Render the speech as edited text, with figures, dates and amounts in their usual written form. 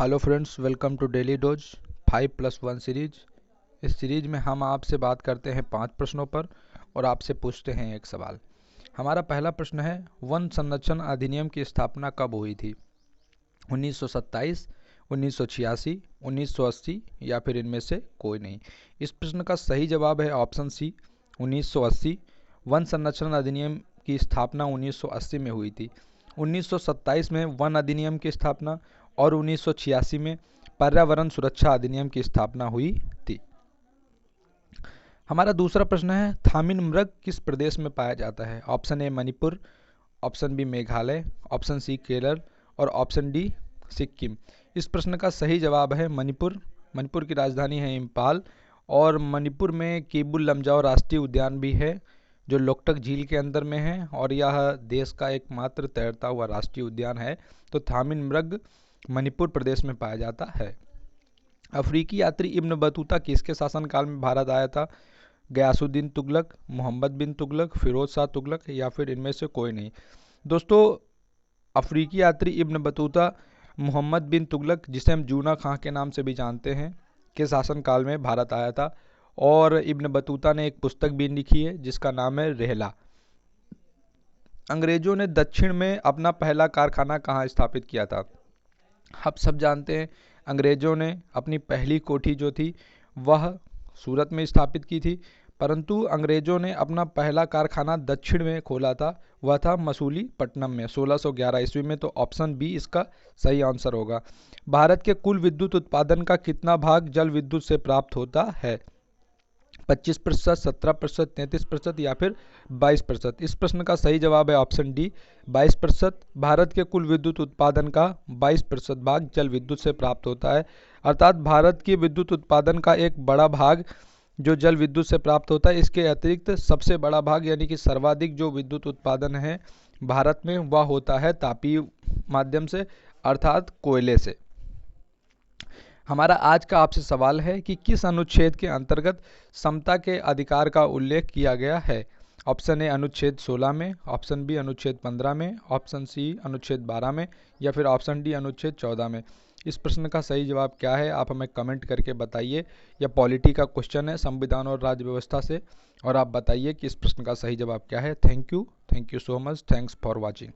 Hello friends, welcome to daily dose 5+1 series. इस series में हम आपसे बात करते हैं 5 प्रश्नों पर और आपसे पूछते हैं एक सवाल। हमारा पहला प्रश्न है, वन संरक्षण अधिनियम की स्थापना कब हुई थी? 1927, 1986, 1980 या फिर इनमें से कोई नहीं। इस प्रश्न का सही जवाब है ऑप्शन सी, 1980। वन संरक्षण अधिनियम की स्थापना 1980 में हुई थी। 1927 में वन अधिनियम की स्थापना और 1986 में पर्यावरण सुरक्षा अधिनियम की स्थापना हुई थी। हमारा दूसरा प्रश्न है, थामिन मृग किस प्रदेश में पाया जाता है? Option A Manipur, option B Meghalaya, option C Kerala और ऑप्शन डी सिक्किम। इस प्रश्न का सही जवाब है मणिपुर। मणिपुर की राजधानी है इम्फाल और मणिपुर में केबुल लमजाओ राष्ट्रीय उद्यान भी है जो लोकटक झील के अंदर में है और यह देश का एकमात्र तैरता हुआ राष्ट्रीय उद्यान है। तो थामिन मृग मणिपुर प्रदेश में पाया जाता है। अफ्रीकी यात्री इब्न बतूता किसके शासनकाल में भारत आया था? गयासुद्दीन तुगलक, मोहम्मद बिन तुगलक, फिरोज शाह तुगलक या फिर इनमें से कोई नहीं। दोस्तों, अफ्रीकी यात्री इब्न बतूता मोहम्मद बिन तुगलक, जिसे हम जूना खां के नाम से भी जानते हैं, के शासनकाल में भारत आया था। और इब्न बतूता ने एक पुस्तक भी लिखी है जिसका नाम है रेहला। अंग्रेजों ने दक्षिण में अपना पहला कारखाना कहाँ स्थापित किया था? आप सब जानते हैं, अंग्रेजों ने अपनी पहली कोठी जो थी वह सूरत में स्थापित की थी, परंतु अंग्रेजों ने अपना पहला कारखाना दक्षिण में खोला था, वह था मसूलीपट्टनम में 1611 ईस्वी में। तो ऑप्शन बी इसका सही आंसर होगा। भारत के कुल विद्युत उत्पादन का कितना भाग जल विद्युत से प्राप्त होता है? 25%, 17%, 33% या फिर 22%। इस प्रश्न का सही जवाब है ऑप्शन डी, 22%। भारत के कुल विद्युत उत्पादन का 22% भाग जल विद्युत से प्राप्त होता है। अर्थात भारत के विद्युत उत्पादन का एक बड़ा भाग जो जल विद्युत से प्राप्त होता है। इसके अतिरिक्त सबसे बड़ा भाग यानी कि सर्वाधिक जो विद्युत उत्पादन है भारत में वह होता है तापीय माध्यम से, अर्थात कोयले से। हमारा आज का आपसे सवाल है कि किस अनुच्छेद के अंतर्गत समता के अधिकार का उल्लेख किया गया है? ऑप्शन ए अनुच्छेद 16 में, ऑप्शन बी अनुच्छेद 15 में, ऑप्शन सी अनुच्छेद 12 में या फिर ऑप्शन डी अनुच्छेद 14 में। इस प्रश्न का सही जवाब क्या है आप हमें कमेंट करके बताइए। यह पॉलिटी का क्वेश्चन है संविधान और राज्य व्यवस्था से, और आप बताइए कि इस प्रश्न का सही जवाब क्या है। Thank you so much, thanks for watching.